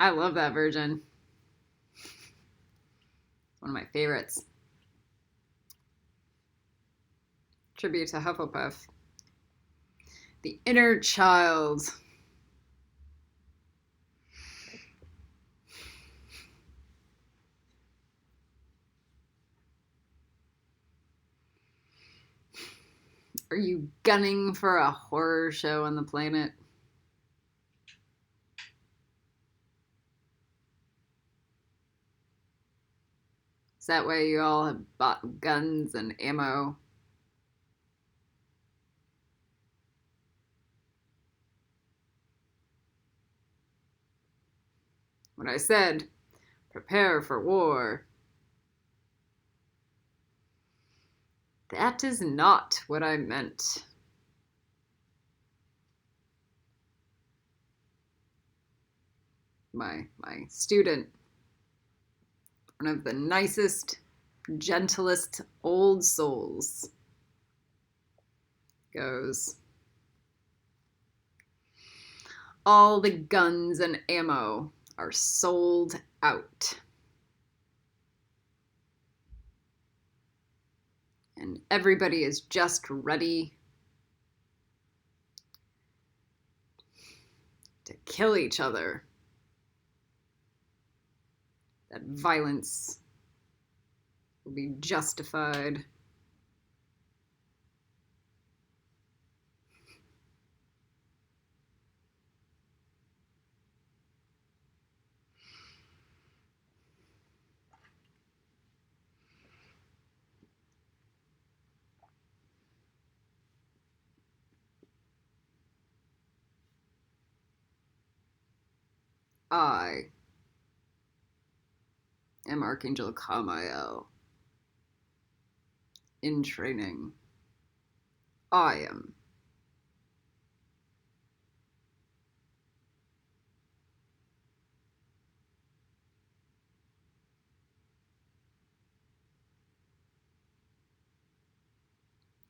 I love that version. One of my favorites. Tribute to Hufflepuff. The inner child. Are you gunning for a horror show on the planet? Is that why you all have bought guns and ammo? When I said, prepare for war, that is not what I meant. My student, one of the nicest, gentlest old souls, goes, all the guns and ammo are sold out. And everybody is just ready to kill each other. That violence will be justified. I am Archangel Kamael. In training. I am.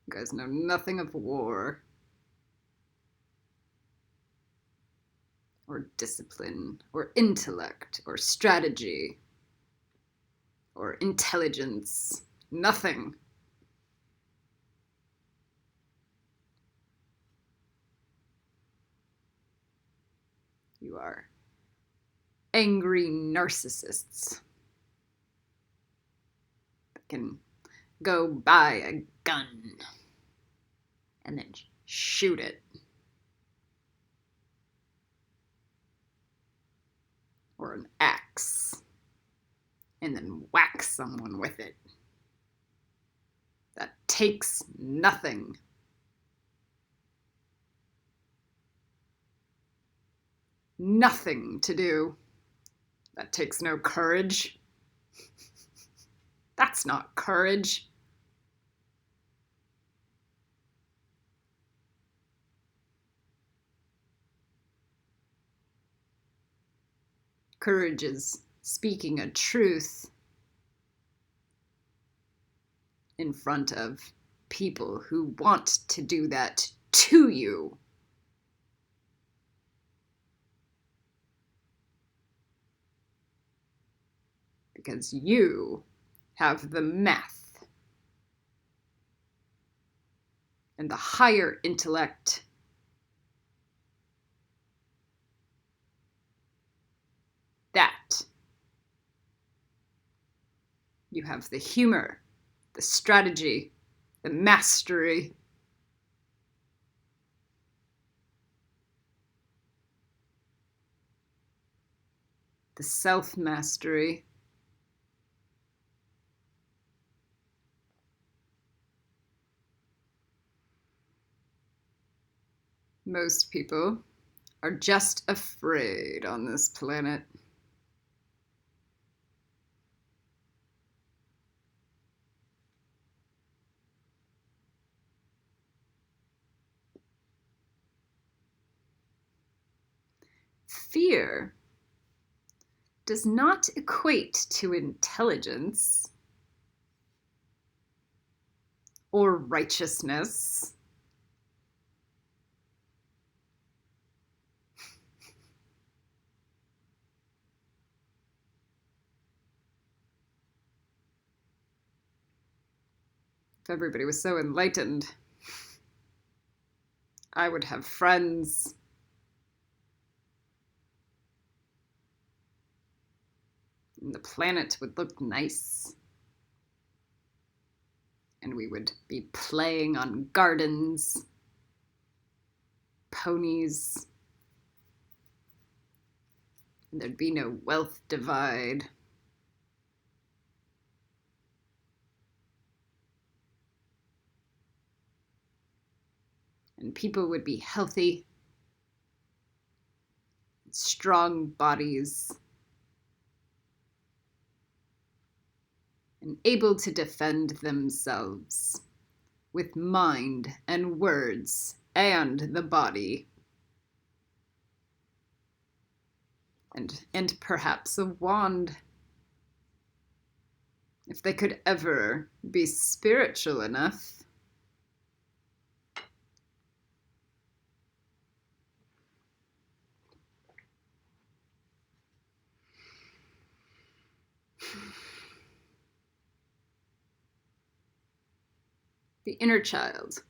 You guys know nothing of war. Or discipline. Or intellect. Or strategy. Or intelligence. Nothing. You are angry narcissists that can go buy a gun and then shoot it. Or an axe and then whack someone with it. That takes nothing. Nothing to do. That takes no courage. That's not courage. Courage is speaking a truth in front of people who want to do that to you. Because you have the math and the higher intellect that. You have the humor, the strategy, the mastery. The self-mastery. Most people are just afraid on this planet. Fear does not equate to intelligence or righteousness. If everybody was so enlightened, I would have friends. And the planet would look nice. And we would be playing on gardens, ponies. And there'd be no wealth divide. And people would be healthy, strong bodies, and able to defend themselves with mind and words and the body. And perhaps a wand, if they could ever be spiritual enough. The inner child.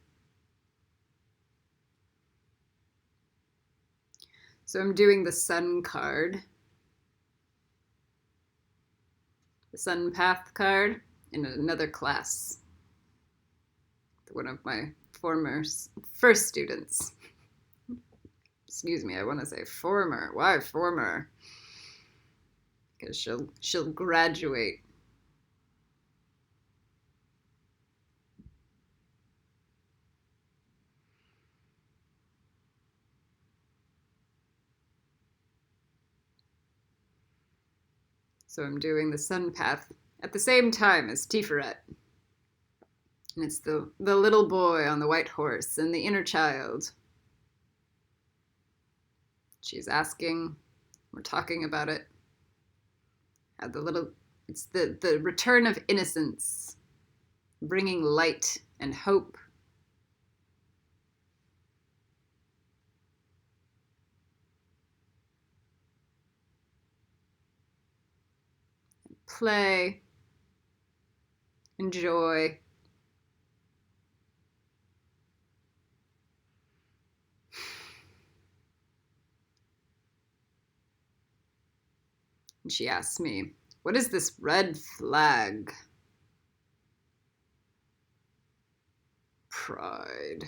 So I'm doing the sun card, the sun path card, in another class. One of my former first students. Excuse me, I want to say former. Why former? Because she'll graduate. So I'm doing the sun path at the same time as Tiferet. And it's the little boy on the white horse and the inner child. She's asking, we're talking about it. How it's the return of innocence, bringing light and hope. Play, enjoy. And she asks me, what is this red flag? Pride.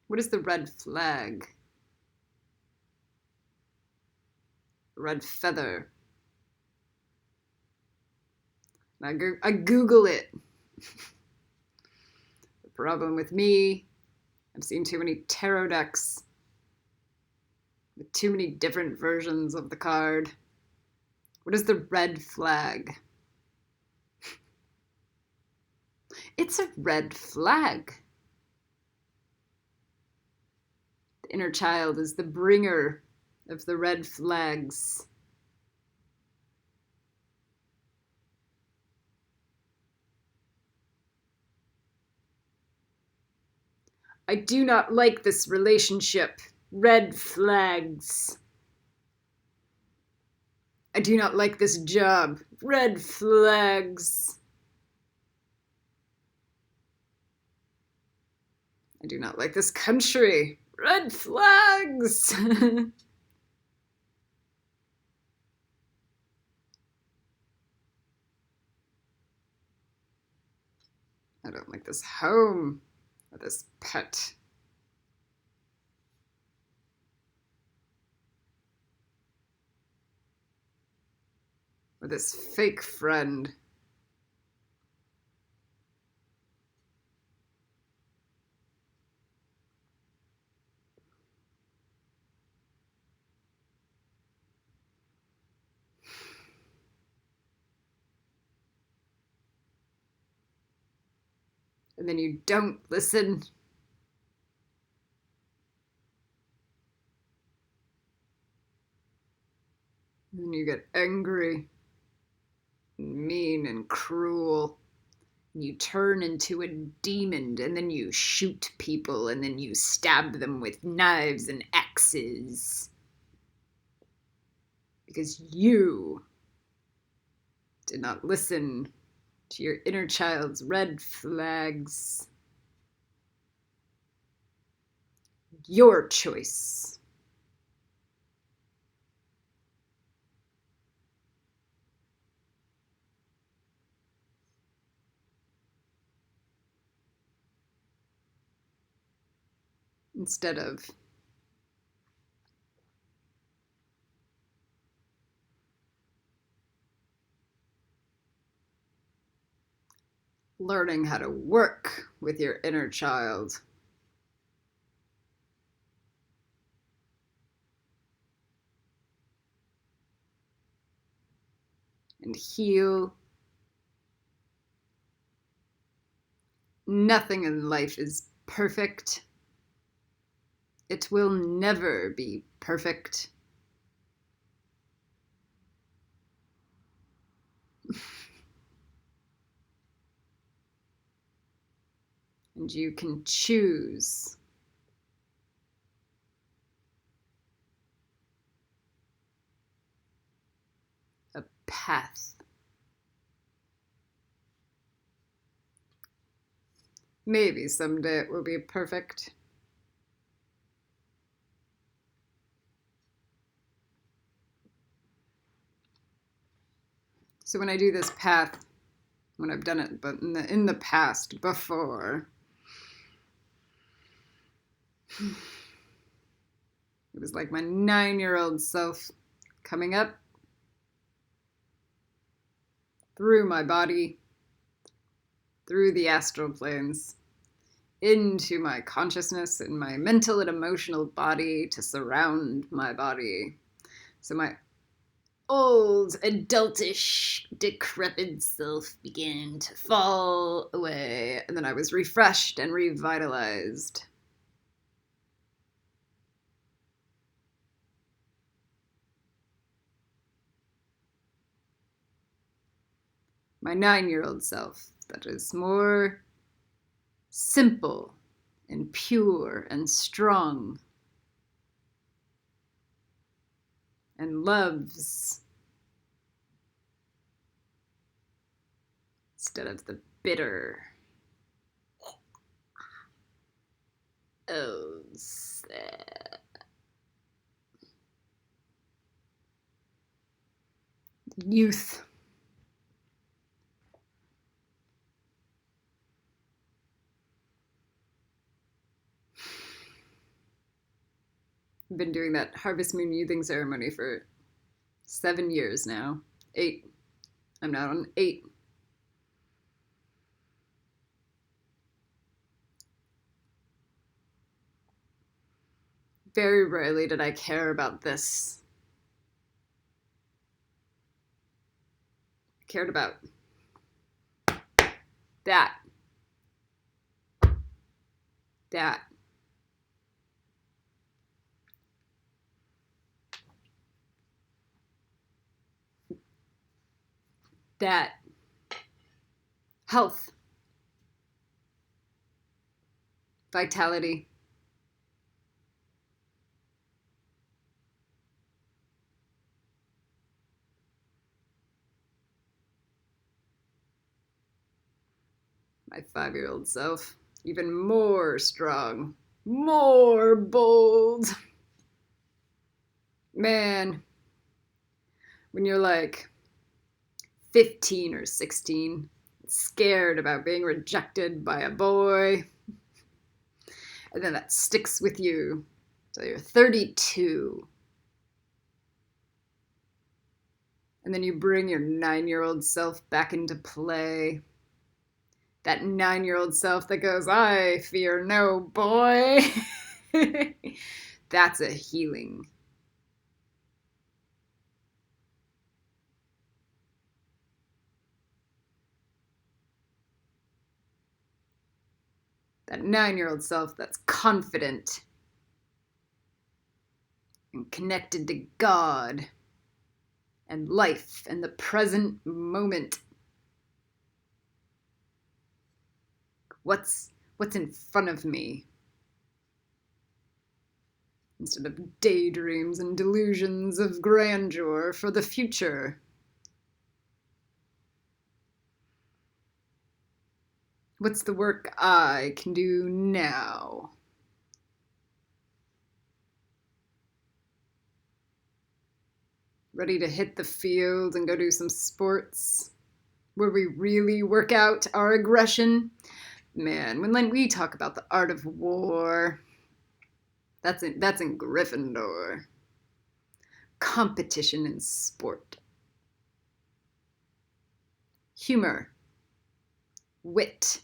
What is the red flag? Red feather. And I Google it. The problem with me, I've seen too many tarot decks with too many different versions of the card. What is the red flag? It's a red flag. The inner child is the bringer of the red flags. I do not like this relationship. Red flags. I do not like this job. Red flags. I do not like this country. Red flags. I don't like this home or this pet. Or this fake friend. And then you don't listen. And then you get angry, and mean, and cruel. You turn into a demon, and then you shoot people, and then you stab them with knives and axes. Because you did not listen to your inner child's red flags. Your choice. Instead of learning how to work with your inner child. And heal. Nothing in life is perfect. It will never be perfect. And you can choose a path. Maybe someday it will be perfect. So when I do this path, when I've done it, but in the past, before, it was like my 9-year-old self coming up through my body, through the astral planes, into my consciousness and my mental and emotional body to surround my body. So my old, adultish, decrepit self began to fall away, and then I was refreshed and revitalized. My 9-year-old self, that is more simple and pure and strong and loves instead of the bitter. Oh, sad. Youth. I've been doing that Harvest Moon youthing ceremony for 7 years now. 8. I'm now on 8. Very rarely did I care about this. I cared about that. That. That. Health. Vitality. My 5-year-old self, even more strong, more bold. Man, when you're like 15 or 16, scared about being rejected by a boy, and then that sticks with you till you're 32. And then you bring your 9-year-old self back into play. That 9-year-old self that goes, I fear no boy. That's a healing. That 9-year-old self that's confident and connected to God and life and the present moment. What's in front of me? Instead of daydreams and delusions of grandeur for the future. What's the work I can do now? Ready to hit the field and go do some sports where we really work out our aggression? Man, when we talk about the art of war, that's in Gryffindor. Competition in sport. Humor. Wit.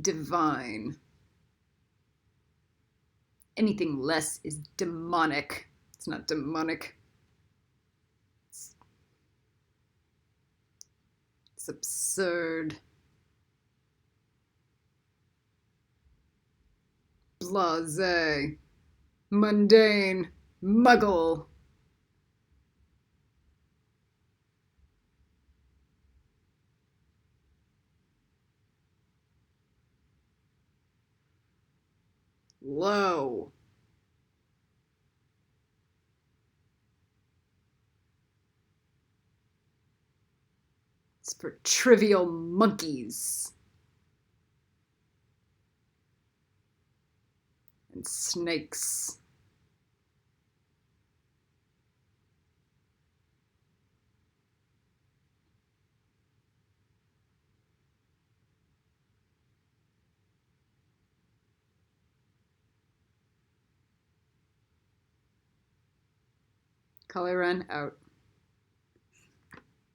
Divine. Anything less is demonic. It's not demonic. It's absurd. Blasé. Mundane. Muggle. Low. It's for trivial monkeys. And snakes. Color run out.